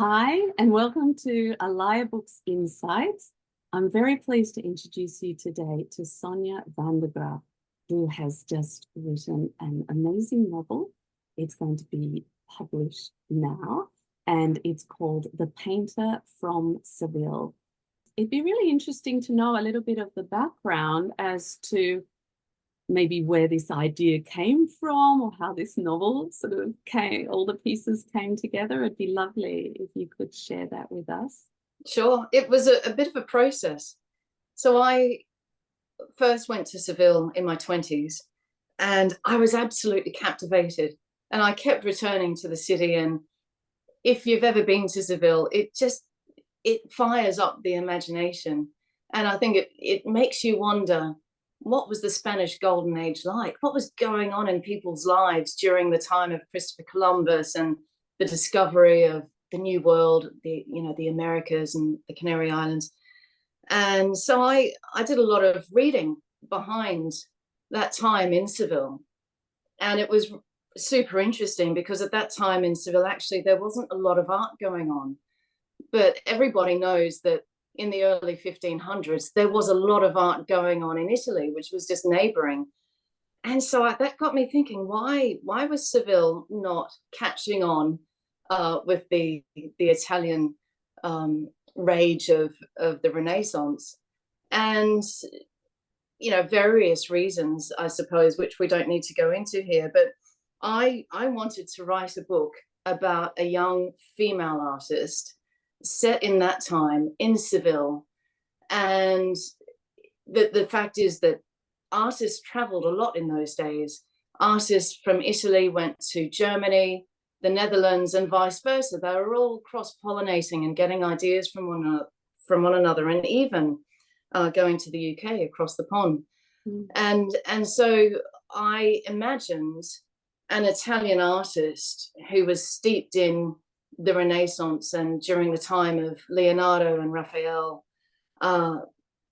Hi, and welcome to Alaya Books Insights. I'm very pleased to introduce you today to Sonya Van de Graaff, who has just written an amazing novel. It's going to be published now, and it's called The Painter from Seville. It'd be really interesting to know a little bit of the background as to maybe where this idea came from or how this novel sort of came, all the pieces came together. It'd be lovely if you could share that with us. Sure. It was a bit of a process. So I first went to Seville in my 20s and I was absolutely captivated. And I kept returning to the city. And if you've ever been to Seville, it fires up the imagination. And I think it makes you wonder, what was the Spanish Golden Age like? What was going on in people's lives during the time of Christopher Columbus and the discovery of the New World, the Americas and the Canary Islands? And so I did a lot of reading behind that time in Seville. And it was super interesting because at that time in Seville, actually, there wasn't a lot of art going on. But everybody knows that in the early 1500s, there was a lot of art going on in Italy, which was just neighboring. And so that got me thinking, why was Seville not catching on with the Italian rage of the Renaissance? And various reasons, I suppose, which we don't need to go into here. But I wanted to write a book about a young female artist set in that time in Seville. And the fact is that artists traveled a lot in those days. Artists from Italy went to Germany, the Netherlands, and vice versa. They were all cross-pollinating and getting ideas from one another, and even going to the UK across the pond. And so I imagined an Italian artist who was steeped in the Renaissance and during the time of Leonardo and Raphael,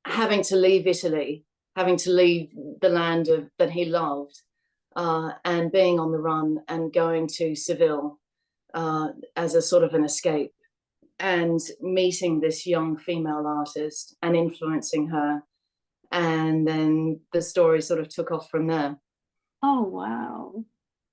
having to leave Italy, having to leave the land that he loved, and being on the run and going to Seville as a sort of an escape, and meeting this young female artist and influencing her. And then the story sort of took off from there. Oh, wow.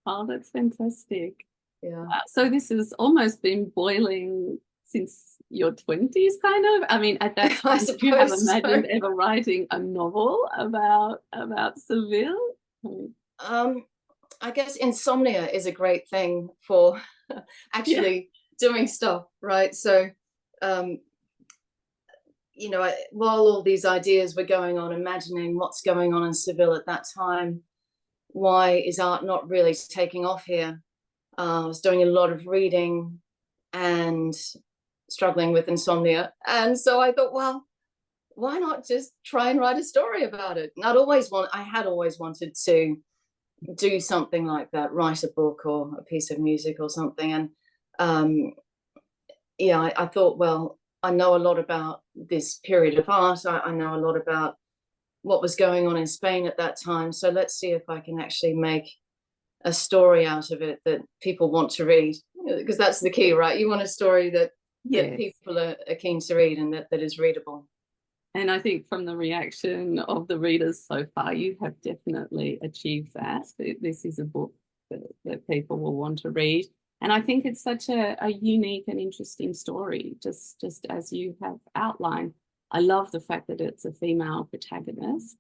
Oh, that's fantastic. Yeah. So this has almost been boiling since your 20s, kind of. I mean, at that I time, did you have suppose imagined so. ever writing a novel about Seville? Um, I guess insomnia is a great thing for Yeah. actually doing stuff, right? So, um, while all these ideas were going on, imagining what's going on in Seville at that time, why is art not really taking off here? I was doing a lot of reading and struggling with insomnia. And so I thought, well, why not just try and write a story about it? And I had always wanted to do something like that, write a book or a piece of music or something. And I thought, well, I know a lot about this period of art. I know a lot about what was going on in Spain at that time. So let's see if I can actually make a story out of it that people want to read, because that's the key, right? You want a story that Yes. people are keen to read and that is readable. And I think from the reaction of the readers so far, you have definitely achieved that. This is a book that people will want to read. And I think it's such a unique and interesting story, just as you have outlined. I love the fact that it's a female protagonist.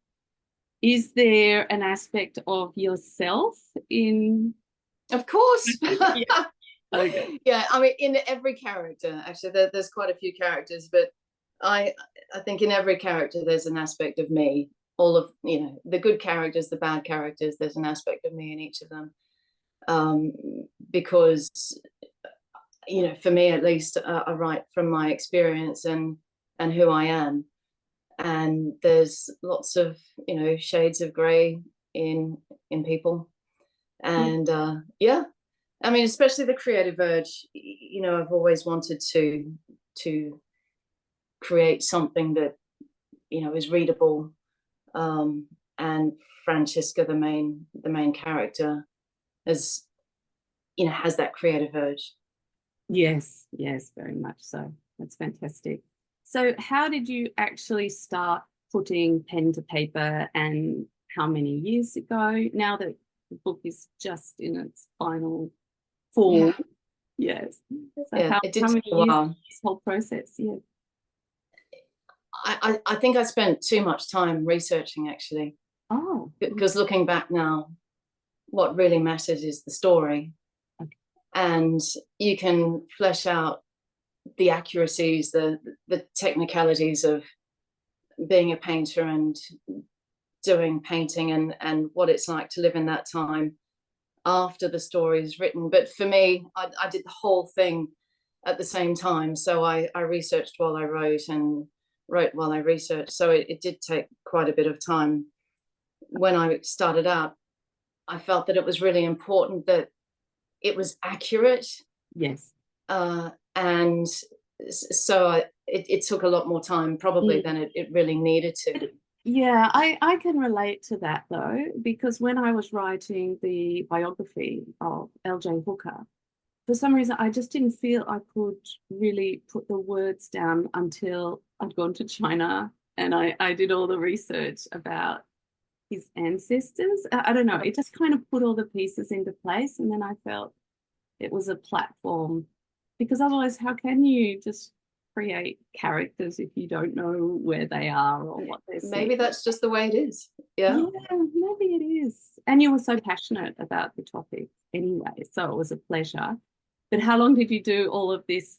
Is there an aspect of yourself in? Of course. Yeah. Okay. Yeah, I mean, in every character, actually, there's quite a few characters, but I I think in every character there's an aspect of me. All of the good characters, the bad characters, there's an aspect of me in each of them. Um, because for me at least, I write from my experience and who I am, and there's lots of shades of grey in people, and yeah, I mean, especially the creative urge. I've always wanted to create something that is readable, and Francesca, the main character, has has that creative urge. Yes, yes, very much so. That's fantastic. So how did you actually start putting pen to paper, and how many years ago? Now that the book is just in its final form. Yeah, Yes. So yeah, it how did take many a years while. this whole process? Yeah. I think I spent too much time researching, actually, Oh, because looking back now, what really matters is the story. okay. And you can flesh out the accuracies, the technicalities of being a painter and doing painting, and what it's like to live in that time after the story is written. But for me, I did the whole thing at the same time. So I researched while I wrote and wrote while I researched. So it did take quite a bit of time. When I started out, I felt that it was really important that it was accurate. Yes. And so it took a lot more time probably Mm. than it really needed to. Yeah, I can relate to that though, because when I was writing the biography of L.J. Hooker, for some reason I just didn't feel I could really put the words down until I'd gone to China and I did all the research about his ancestors. I don't know, it just kind of put all the pieces into place, and then I felt it was a platform, because otherwise how can you just create characters if you don't know where they are or what they're seeing? Maybe that's just the way it is. Yeah. Yeah, maybe it is. And you were so passionate about the topic anyway, so it was a pleasure. But how long did you do all of this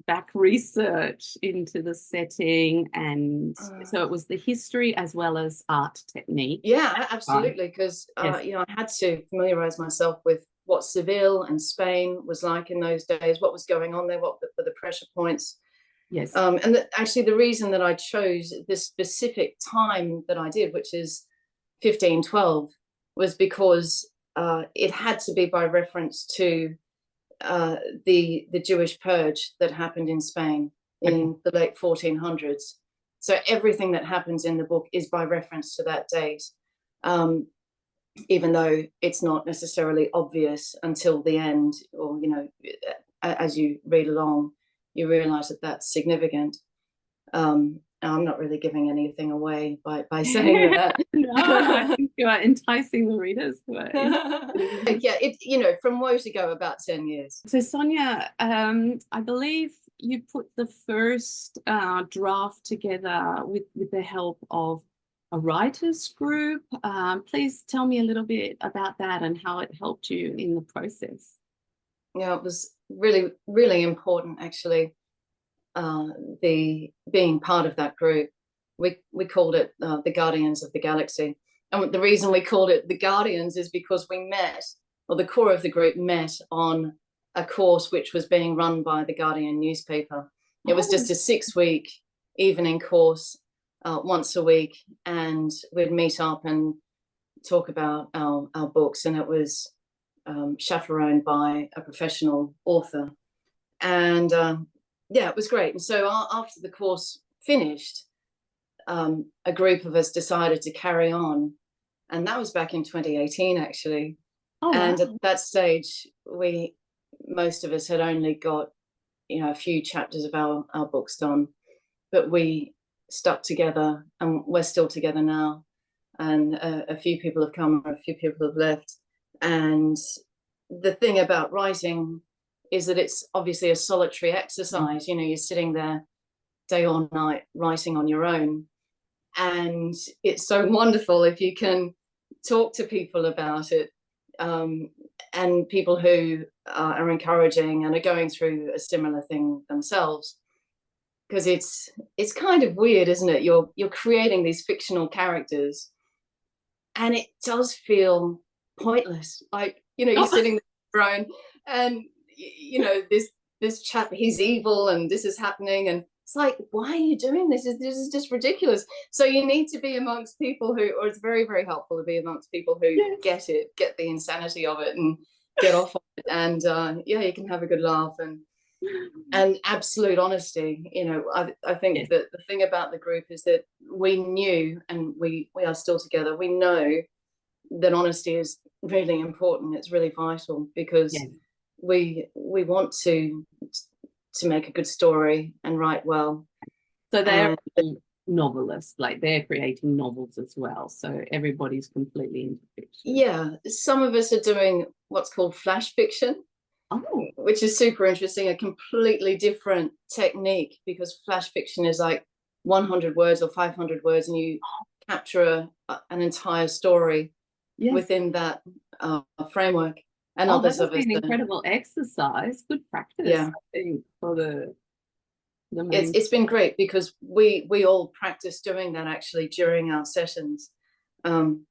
back research into the setting? And so it was the history as well as art technique. Yeah, Right. absolutely. Because Yes. I had to familiarize myself with what Seville and Spain was like in those days, what was going on there, what were the pressure points. Yes. Actually, the reason that I chose this specific time that I did, which is 1512, was because it had to be by reference to the Jewish purge that happened in Spain Okay. in the late 1400s. So everything that happens in the book is by reference to that date, um, even though it's not necessarily obvious until the end, or as you read along, you realize that that's significant. I'm not really giving anything away by saying that. No, I think you are enticing the readers who are interested in this. Yeah, from woe to go about 10 years. So Sonia, I believe you put the first draft together with the help of a writers group. Please tell me a little bit about that and how it helped you in the process. Yeah, it was really, really important, actually, the being part of that group. We called it the Guardians of the Galaxy. And the reason we called it the Guardians is because we met, or the core of the group met on a course which was being run by the Guardian newspaper. It was Oh, just a 6-week evening course, once a week, and we'd meet up and talk about our books. And it was chaperoned by a professional author. And yeah, it was great. And so after the course finished, a group of us decided to carry on. And that was back in 2018, actually. oh wow. And at that stage, most of us had only got, a few chapters of our books done, but we stuck together, and we're still together now. And a few people have come, a few people have left. And the thing about writing is that it's obviously a solitary exercise. You're sitting there day or night writing on your own. And it's so wonderful if you can talk to people about it, um, and people who are encouraging and are going through a similar thing themselves. Because it's kind of weird, isn't it? You're creating these fictional characters, and it does feel pointless. Like, you're sitting there alone, and this chap, he's evil, and this is happening, and it's like, why are you doing this? This is just ridiculous. So you need to be amongst people who, or it's very, very helpful to be amongst people who Yes. get the insanity of it, and get off on it, and yeah, you can have a good laugh, and absolute honesty. I think Yes. that the thing about the group is that we knew, and we are still together, we know that honesty is really important. It's really vital, because Yes. we want to make a good story and write well. So they're And novelists, like they're creating novels as well. So everybody's completely into fiction. yeah, some of us are doing what's called flash fiction, Oh, which is super interesting, a completely different technique, because flash fiction is like 100 words or 500 words, and you capture an entire story yes. within that framework. And Oh, others that of would us, be an incredible exercise. Good practice, yeah, I think, for the main. it's been great because we all practice doing that actually during our sessions, and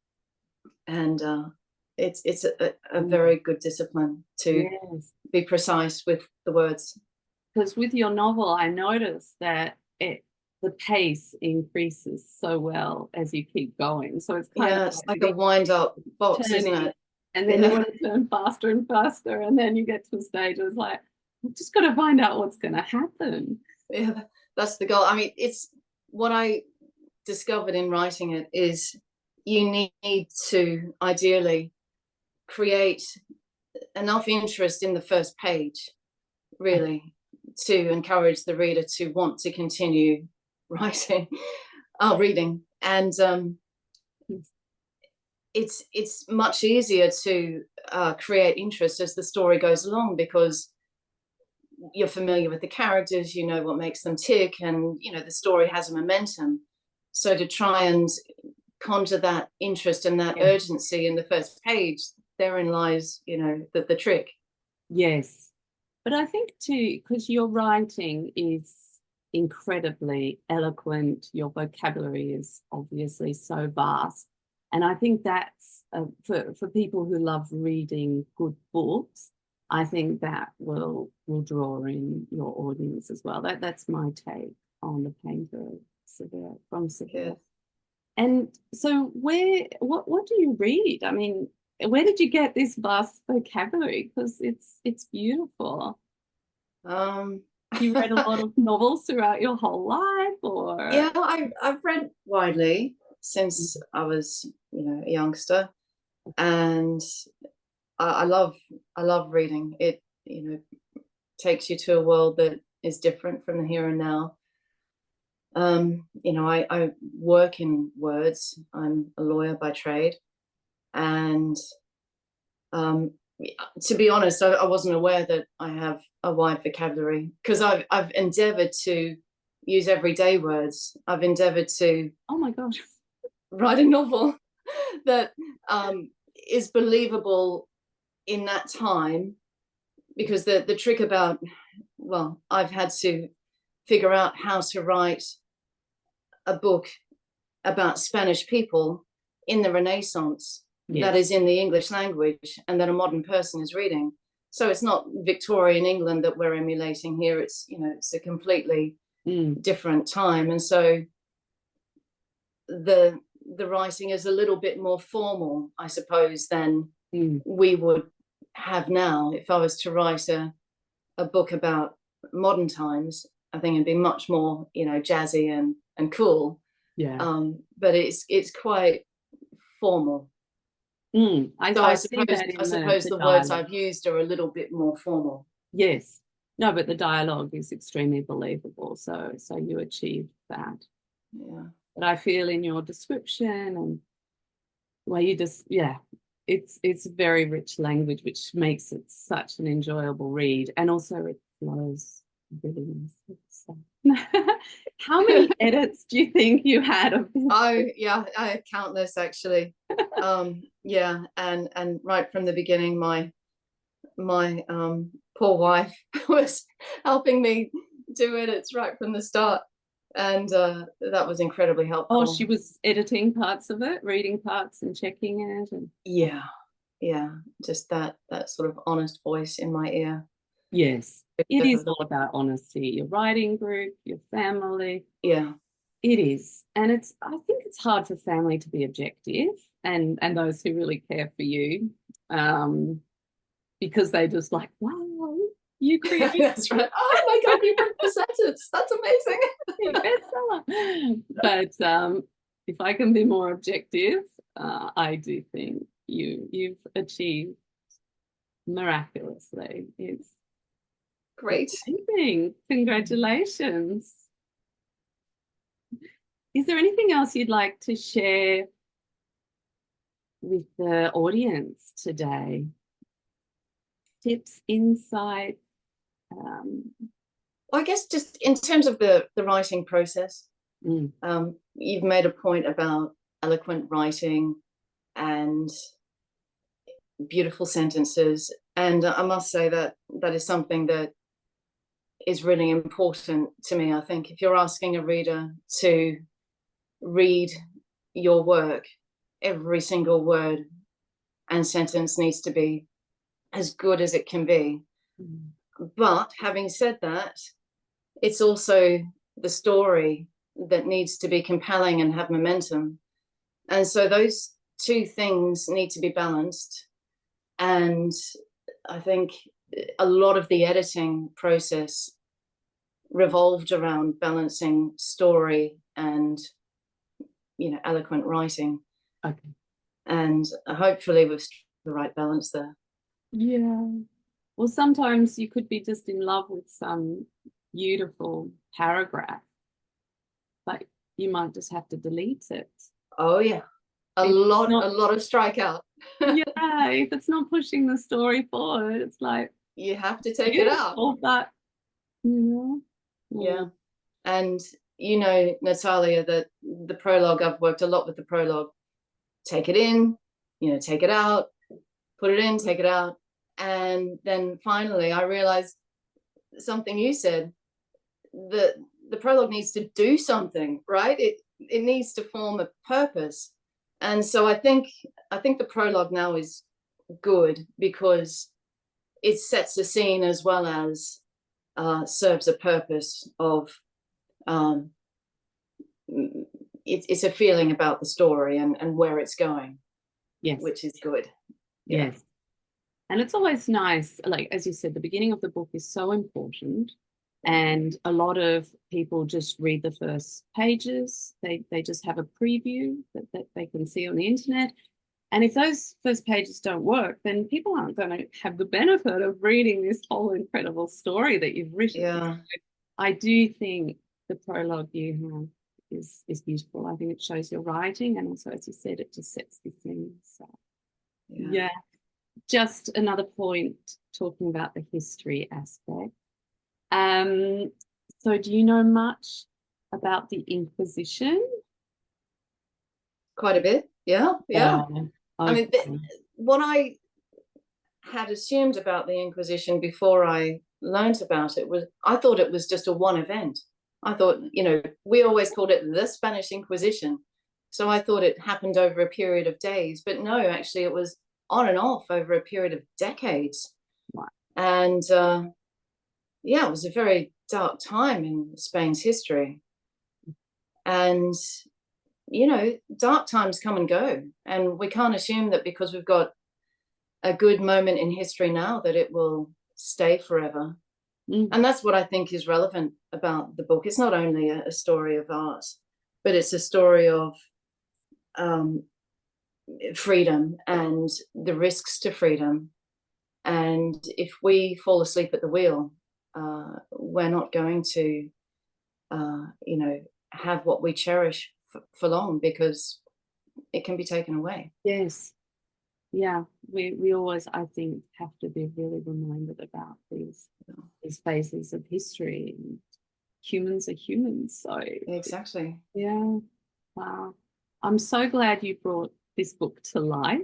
it's a very good discipline to Yes. be precise with the words. Because with your novel, I noticed that the pace increases so well as you keep going. So it's kind of It's like a wind-up box, isn't turning, it? and then you want to turn faster and faster, and then you get to a stage where it's like, I've just got to find out what's going to happen. Yeah, that's the goal. I mean, it's what I discovered in writing it is you need to ideally create enough interest in the first page, really, to encourage the reader to want to continue writing, reading. And it's much easier to create interest as the story goes along, because you're familiar with the characters, you know what makes them tick, and you know the story has a momentum. So to try and conjure that interest and that urgency in the first page, therein lies, you know, the trick. Yes. But I think too, because your writing is incredibly eloquent, your vocabulary is obviously so vast. And I think that's for people who love reading good books, I think that will draw in your audience as well. That's my take on the painter of Seville, from Seville. Yeah. And so what do you read? I mean, where did you get this vast vocabulary? Because it's beautiful. You read a lot of novels throughout your whole life, or Yeah, I've read widely since I was, you know, a youngster, and I love reading. It, you know, takes you to a world that is different from the here and now. You know, I work in words. I'm a lawyer by trade, and to be honest, I wasn't aware that I have a wide vocabulary, because I've endeavored to use everyday words. I've endeavored to, oh my gosh, write a novel that is believable in that time, because the trick about, well, I've had to figure out how to write a book about Spanish people in the Renaissance, that is in the English language, and that a modern person is reading. So it's not Victorian England that we're emulating here. It's, you know, it's a completely different time. And so the writing is a little bit more formal, I suppose, than we would have now. If I was to write a book about modern times, I think it'd be much more, you know, jazzy and cool. Yeah. But it's quite formal. I see that in I suppose the words I've used are a little bit more formal. Yes. No, but the dialogue is extremely believable. So you achieved that. Yeah. But I feel in your description and where you just, it's very rich language, which makes it such an enjoyable read. And also it flows really nicely. So. How many edits do you think you had of this? Oh yeah, I had countless actually. Yeah, and right from the beginning, my poor wife was helping me do edits right from the start, and that was incredibly helpful. Oh, she was editing parts of it, reading parts and checking it, and yeah, just that sort of honest voice in my ear. Yes, it is all about honesty. Your writing group, your family. Yeah, it is. And I think it's hard for family to be objective, and those who really care for you, because they just like, wow, you created. That's right. Oh my God, you wrote the sentence. That's amazing. But if I can be more objective, I do think you've achieved miraculously. It's Great. amazing. Congratulations. Is there anything else you'd like to share with the audience today? Tips, insights? I guess just in terms of the writing process, Mm. you've made a point about eloquent writing and beautiful sentences. And I must say that that is something that is really important to me. I think if you're asking a reader to read your work, every single word and sentence needs to be as good as it can be. Mm. But having said that, it's also the story that needs to be compelling and have momentum. And so those two things need to be balanced. And I think a lot of the editing process revolved around balancing story and, eloquent writing. Okay. And hopefully we've struck the right balance there. Yeah. Well, sometimes you could be just in love with some beautiful paragraph, but you might just have to delete it. Oh yeah, a lot of strikeout. Yeah, if it's not pushing the story forward, it's like You have to take it out. But yeah. And Natalia, that the prologue, I've worked a lot with the prologue. Take it in, take it out, put it in, take it out. And then finally I realized something you said, that the prologue needs to do something, right? It needs to form a purpose. And so I think the prologue now is good because it sets the scene as well as serves a purpose of it's a feeling about the story and where it's going. Yes, which is good. Yes. And it's always nice, like as you said, the beginning of the book is so important. And a lot of people just read the first pages. They just have a preview that they can see on the internet. And if those first pages don't work, then people aren't going to have the benefit of reading this whole incredible story that you've written. Yeah. I do think the prologue you have is beautiful. I think it shows your writing, and also, as you said, it just sets the scene. So yeah. Just another point talking about the history aspect. So do you know much about the Inquisition? Quite a bit. Yeah. Okay. I mean, what I had assumed about the Inquisition before I learned about it was, I thought it was just a one event. I thought, we always called it the Spanish Inquisition. So I thought it happened over a period of days, but no, actually it was on and off over a period of decades. Wow. And it was a very dark time in Spain's history. And, dark times come and go. And we can't assume that because we've got a good moment in history now that it will stay forever. And that's what I think is relevant about the book. It's not only a story of art, but it's a story of freedom and the risks to freedom. And if we fall asleep at the wheel, we're not going to, have what we cherish for long, because it can be taken away. Yes. Yeah, we always, I think, have to be really reminded about these phases of history. Humans are humans, so exactly. Yeah. Wow. I'm so glad you brought this book to life.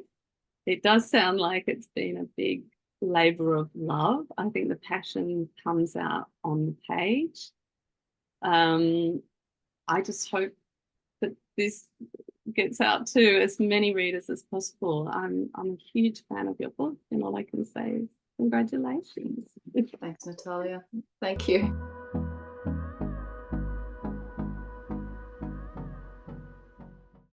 It does sound like it's been a big labor of love. I think the passion comes out on the page. I just hope that this gets out to as many readers as possible. I'm a huge fan of your book, and all I can say is congratulations. Thanks, Natalia. Thank you.